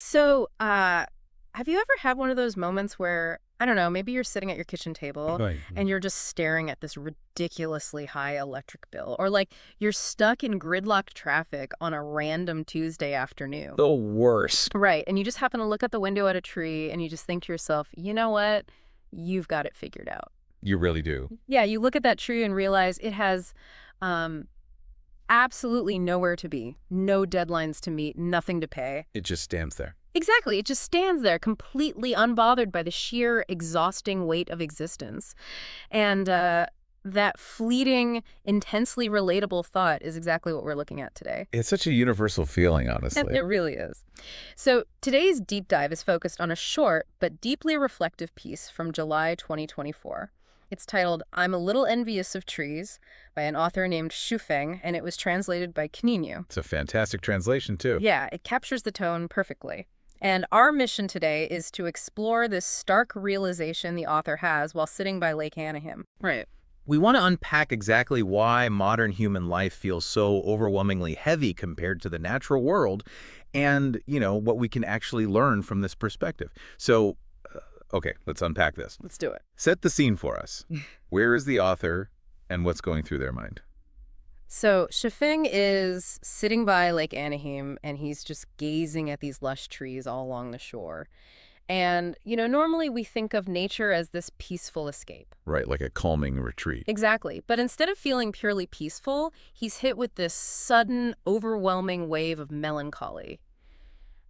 Have you ever had one of those moments where, I don't know, maybe you're sitting at your kitchen table Right. and you're just staring at this ridiculously high electric bill, or like you're stuck in gridlocked traffic on a random Tuesday afternoon? The worst. Right. And you just happen to look at the window at a tree and you just think to yourself, you know what? You've got it figured out. You really do. Yeah, you look at that tree and realize it has um, absolutely nowhere to be, no deadlines to meet, nothing to pay. It just stands there. Exactly. It just stands there completely unbothered by the sheer exhausting weight of existence. And that fleeting, intensely relatable thought is exactly what we're looking at today. It's such a universal feeling, And honestly. it really is. So today's deep dive is focused on a short but deeply reflective piece from July 2024. It's titled I'm a Little Envious of Trees by an author named Shufeng, and it was translated by Kninu. It's a fantastic translation, too. Yeah, it captures the tone perfectly. And our mission today is to explore this stark realization the author has while sitting by Lake Anaheim. Right. We want to unpack exactly why modern human life feels so overwhelmingly heavy compared to the natural world and, what we can actually learn from this perspective. So, okay, let's unpack this. Let's do it. Set the scene for us. Where is the author and what's going through their mind? So Shifeng is sitting by Lake Anaheim, and he's just gazing at these lush trees all along the shore. And, normally we think of nature as this peaceful escape. Right, like a calming retreat. Exactly. But instead of feeling purely peaceful, he's hit with this sudden, overwhelming wave of melancholy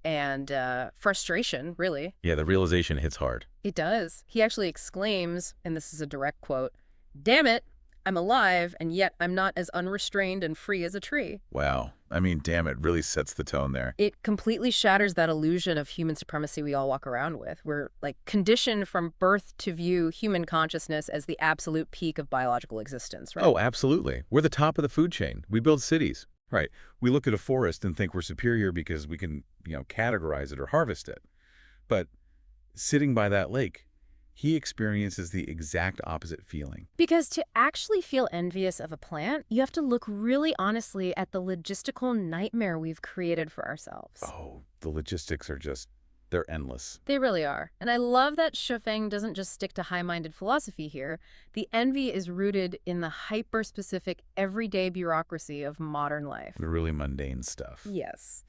and frustration, really. Yeah, the realization hits hard. It does. He actually exclaims, and this is a direct quote, "Damn it, I'm alive, and yet I'm not as unrestrained and free as a tree." Wow. I mean, damn, it really sets the tone there. It completely shatters that illusion of human supremacy we all walk around with. We're like conditioned from birth to view human consciousness as the absolute peak of biological existence, right? Oh, absolutely. We're the top of the food chain. We build cities. Right. We look at a forest and think we're superior because we can, categorize it or harvest it. But sitting by that lake, he experiences the exact opposite feeling. Because to actually feel envious of a plant, you have to look really honestly at the logistical nightmare we've created for ourselves. Oh, the logistics are they're endless. They really are. And I love that Shufeng doesn't just stick to high-minded philosophy here. The envy is rooted in the hyper-specific, everyday bureaucracy of modern life. The really mundane stuff. Yes.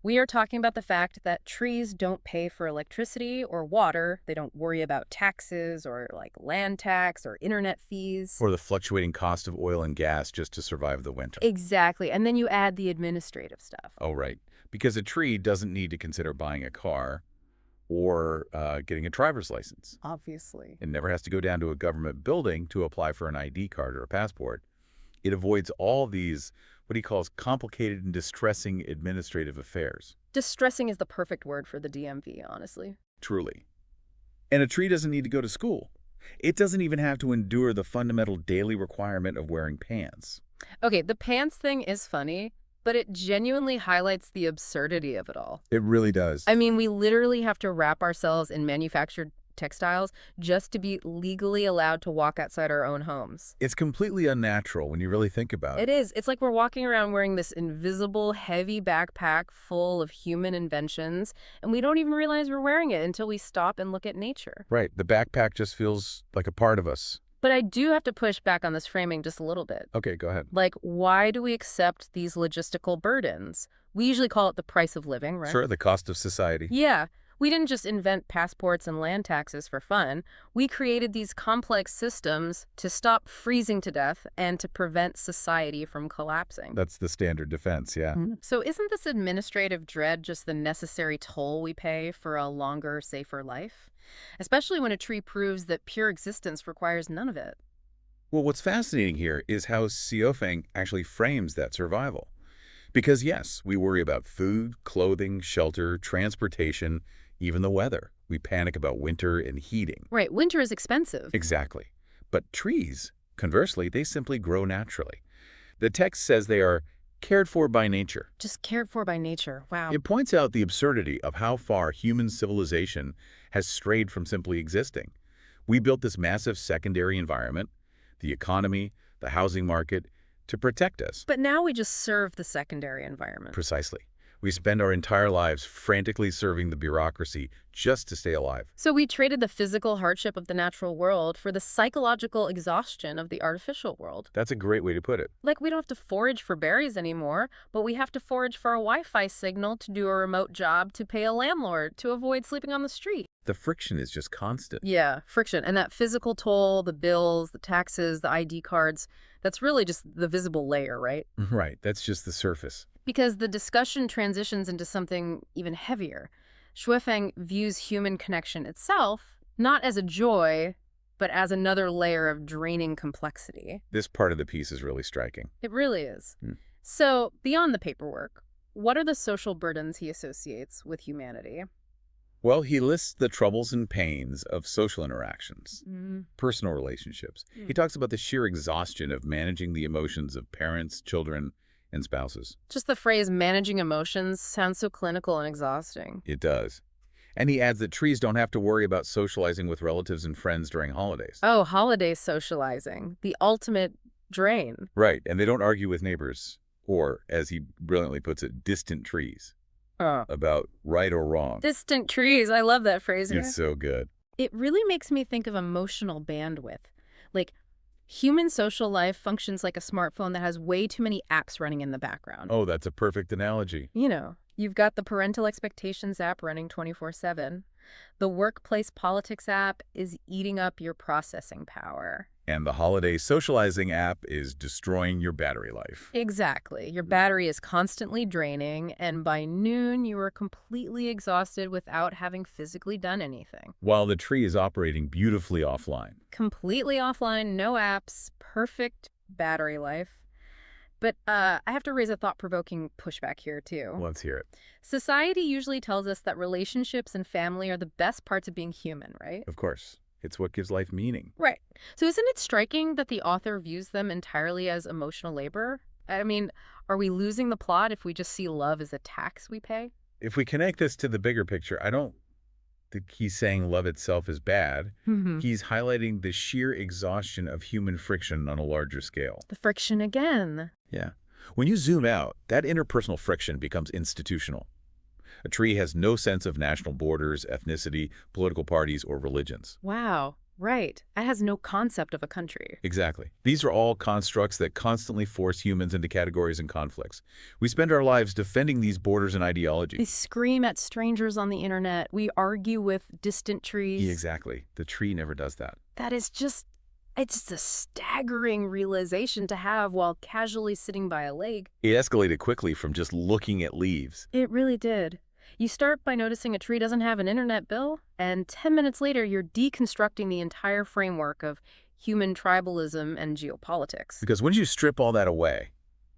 We are talking about the fact that trees don't pay for electricity or water. They don't worry about taxes or like land tax or internet fees. Or the fluctuating cost of oil and gas just to survive the winter. Exactly. And then you add the administrative stuff. Oh, right. Because a tree doesn't need to consider buying a car or getting a driver's license. Obviously. It never has to go down to a government building to apply for an ID card or a passport. It avoids all these, what he calls complicated and distressing administrative affairs. Distressing is the perfect word for the DMV, honestly. Truly. And a tree doesn't need to go to school. It doesn't even have to endure the fundamental daily requirement of wearing pants. Okay, the pants thing is funny, but it genuinely highlights the absurdity of it all. It really does. I mean, we literally have to wrap ourselves in manufactured textiles just to be legally allowed to walk outside our own homes. It's completely unnatural when you really think about it. It is. It's like we're walking around wearing this invisible, heavy backpack full of human inventions, and we don't even realize we're wearing it until we stop and look at nature. Right. The backpack just feels like a part of us. But I do have to push back on this framing just a little bit. Okay, go ahead. Like, why do we accept these logistical burdens? We usually call it the price of living, right? Sure, the cost of society. Yeah. We didn't just invent passports and land taxes for fun. We created these complex systems to stop freezing to death and to prevent society from collapsing. That's the standard defense, yeah. So isn't this administrative dread just the necessary toll we pay for a longer, safer life? Especially when a tree proves that pure existence requires none of it. Well, what's fascinating here is how Siofeng actually frames that survival. Because yes, we worry about food, clothing, shelter, transportation, even the weather. We panic about winter and heating. Right, winter is expensive. Exactly. But trees, conversely, they simply grow naturally. The text says they are cared for by nature. Just cared for by nature. Wow. It points out the absurdity of how far human civilization has strayed from simply existing. We built this massive secondary environment, the economy, the housing market, to protect us. But now we just serve the secondary environment. Precisely. We spend our entire lives frantically serving the bureaucracy just to stay alive. So we traded the physical hardship of the natural world for the psychological exhaustion of the artificial world. That's a great way to put it. Like, we don't have to forage for berries anymore, but we have to forage for a Wi-Fi signal to do a remote job, to pay a landlord, to avoid sleeping on the street. The friction is just constant. Yeah, friction. And that physical toll, the bills, the taxes, the ID cards, that's really just the visible layer, right? Right, that's just the surface. Because the discussion transitions into something even heavier. Shuifeng views human connection itself not as a joy, but as another layer of draining complexity. This part of the piece is really striking. It really is. So, beyond the paperwork, what are the social burdens he associates with humanity? Well, he lists the troubles and pains of social interactions, personal relationships. He talks about the sheer exhaustion of managing the emotions of parents, children, and spouses. Just the phrase managing emotions sounds so clinical and exhausting. It does. And he adds that trees don't have to worry about socializing with relatives and friends during holidays. Oh, holiday socializing. The ultimate drain. Right, and they don't argue with neighbors, or, as he brilliantly puts it, distant trees, about right or wrong. Distant trees. I love that phrase. It's so good. It really makes me think of emotional bandwidth. Like, human social life functions like a smartphone that has way too many apps running in the background. Oh, that's a perfect analogy. You know, you've got the parental expectations app running 24/7. The workplace politics app is eating up your processing power. And the holiday socializing app is destroying your battery life. Exactly. Your battery is constantly draining, and by noon, you are completely exhausted without having physically done anything. While the tree is operating beautifully offline. Completely offline, no apps, perfect battery life. But I have to raise a thought-provoking pushback here, too. Let's hear it. Society usually tells us that relationships and family are the best parts of being human, right? Of course. It's what gives life meaning. Right. So isn't it striking that the author views them entirely as emotional labor? I mean, are we losing the plot if we just see love as a tax we pay? If we connect this to the bigger picture, I don't think he's saying love itself is bad. He's highlighting the sheer exhaustion of human friction on a larger scale. The friction again. Yeah. When you zoom out, that interpersonal friction becomes institutional. A tree has no sense of national borders, ethnicity, political parties, or religions. Wow. Right. It has no concept of a country. Exactly. These are all constructs that constantly force humans into categories and conflicts. We spend our lives defending these borders and ideologies. We scream at strangers on the internet. We argue with distant trees. Yeah, exactly. The tree never does that. That is just, it's a staggering realization to have while casually sitting by a lake. It escalated quickly from just looking at leaves. It really did. You start by noticing a tree doesn't have an internet bill, and 10 minutes later, you're deconstructing the entire framework of human tribalism and geopolitics. Because once you strip all that away,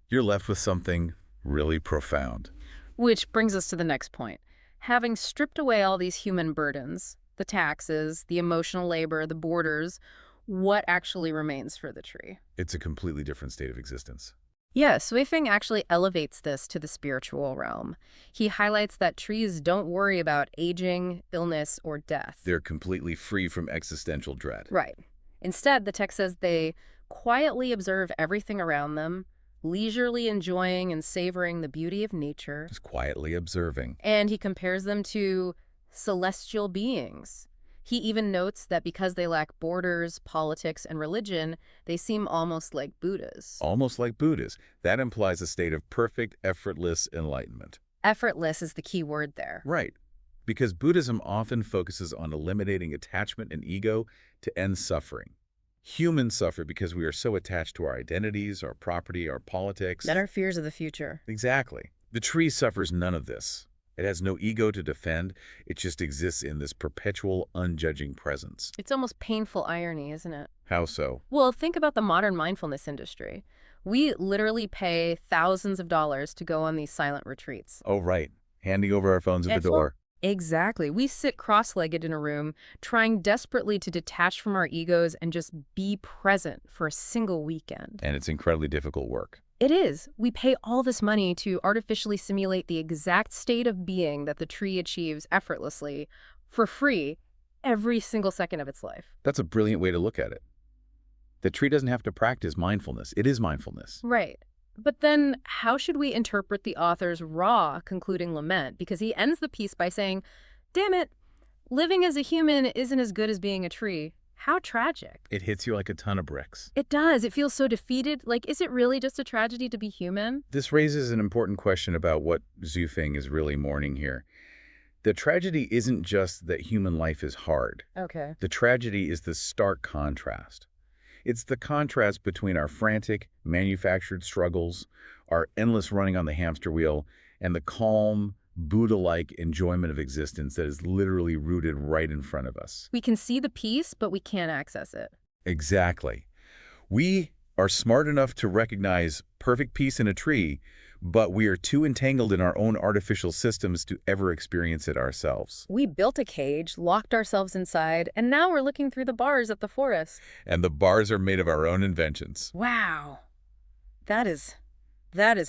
you're left with something really profound. Which brings us to the next point. Having stripped away all these human burdens, the taxes, the emotional labor, the borders, what actually remains for the tree? It's a completely different state of existence. Yeah, Sui-Feng actually elevates this to the spiritual realm. He highlights that trees don't worry about aging, illness, or death. They're completely free from existential dread. Right. Instead, the text says they quietly observe everything around them, leisurely enjoying and savoring the beauty of nature. Just quietly observing. And he compares them to celestial beings. He even notes that because they lack borders, politics, and religion, they seem almost like Buddhas. Almost like Buddhas. That implies a state of perfect, effortless enlightenment. Effortless is the key word there. Right. Because Buddhism often focuses on eliminating attachment and ego to end suffering. Humans suffer because we are so attached to our identities, our property, our politics. And our fears of the future. Exactly. The tree suffers none of this. It has no ego to defend. It just exists in this perpetual, unjudging presence. It's almost painful irony, isn't it? How so? Well, think about the modern mindfulness industry. We literally pay thousands of dollars to go on these silent retreats. Oh, right. Handing over our phones at the door. Exactly. We sit cross-legged in a room, trying desperately to detach from our egos and just be present for a single weekend. And it's incredibly difficult work. It is. We pay all this money to artificially simulate the exact state of being that the tree achieves effortlessly, for free, every single second of its life. That's a brilliant way to look at it. The tree doesn't have to practice mindfulness. It is mindfulness. Right. But then how should we interpret the author's raw concluding lament? Because he ends the piece by saying, damn it, living as a human isn't as good as being a tree. How tragic. It hits you like a ton of bricks. It does. It feels so defeated. Like, is it really just a tragedy to be human? This raises an important question about what Zhu Feng is really mourning here. The tragedy isn't just that human life is hard. Okay. The tragedy is the stark contrast. It's the contrast between our frantic, manufactured struggles, our endless running on the hamster wheel, and the calm, Buddha-like enjoyment of existence that is literally rooted right in front of us. We can see the peace, but we can't access it. Exactly. We are smart enough to recognize perfect peace in a tree, but we are too entangled in our own artificial systems to ever experience it ourselves. We built a cage, locked ourselves inside, and now we're looking through the bars at the forest. And the bars are made of our own inventions. Wow. That is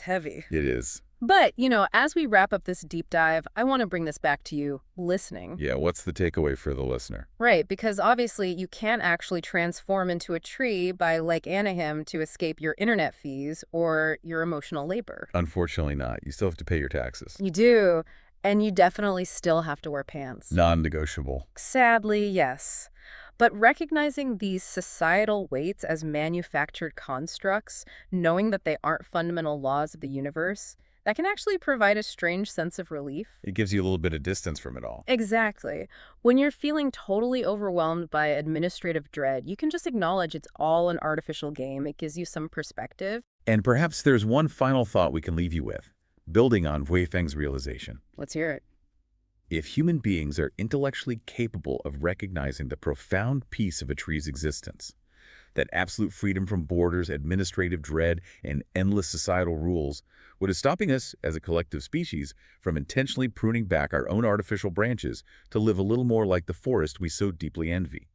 heavy. It is. But, as we wrap up this deep dive, I want to bring this back to you, listening. Yeah, what's the takeaway for the listener? Right, because obviously you can't actually transform into a tree by, like Anaheim, to escape your internet fees or your emotional labor. Unfortunately not. You still have to pay your taxes. You do, and you definitely still have to wear pants. Non-negotiable. Sadly, yes. But recognizing these societal weights as manufactured constructs, knowing that they aren't fundamental laws of the universe, that can actually provide a strange sense of relief. It gives you a little bit of distance from it all. Exactly. When you're feeling totally overwhelmed by administrative dread, you can just acknowledge it's all an artificial game. It gives you some perspective. And perhaps there's one final thought we can leave you with, building on Wei Feng's realization. Let's hear it. If human beings are intellectually capable of recognizing the profound peace of a tree's existence, that absolute freedom from borders, administrative dread, and endless societal rules, what is stopping us, as a collective species, from intentionally pruning back our own artificial branches to live a little more like the forest we so deeply envy?